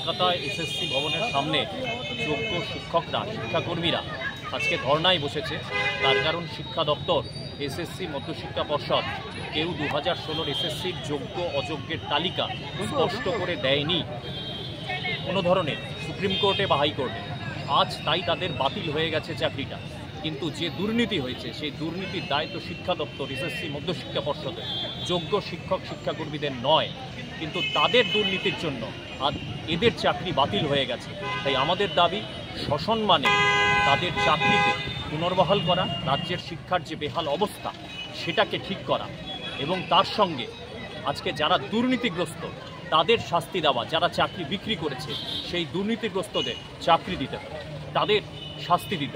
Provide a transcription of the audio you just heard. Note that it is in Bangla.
কলকাতায় এসএসসি ভবনের সামনে যোগ্য শিক্ষকরা শিক্ষাকর্মীরা আজকে ধর্নায় বসেছে। তার কারণ শিক্ষা দপ্তর, এসএসসি মধ্যশিক্ষা পর্ষদ কেউ 2016 এসএসসির যোগ্য অযোগ্যের তালিকা স্পষ্ট করে দেয়নি কোনো ধরনের, সুপ্রিম কোর্টে বা হাইকোর্টে। আজ তাই তাদের বাতিল হয়ে গেছে চাকরিটা। কিন্তু যে দুর্নীতি হয়েছে সেই দুর্নীতির দায় তো শিক্ষা দপ্তর, এসএসসি মধ্যশিক্ষা পর্ষদের, যোগ্য শিক্ষক শিক্ষাকর্মীদের নয়। কিন্তু তাদের দুর্নীতির জন্য আজ এদের চাকরি বাতিল হয়ে গেছে। তাই আমাদের দাবি সসম্মানে তাদের চাকরিতে পুনর্বহাল করা, রাজ্যের শিক্ষার যে বেহাল অবস্থা সেটাকে ঠিক করা, এবং তার সঙ্গে আজকে যারা দুর্নীতিগ্রস্ত তাদের শাস্তি দেওয়া। যারা চাকরি বিক্রি করেছে সেই দুর্নীতিগ্রস্তদের চাকরি দিতে হবে, তাদের শাস্তি দিতে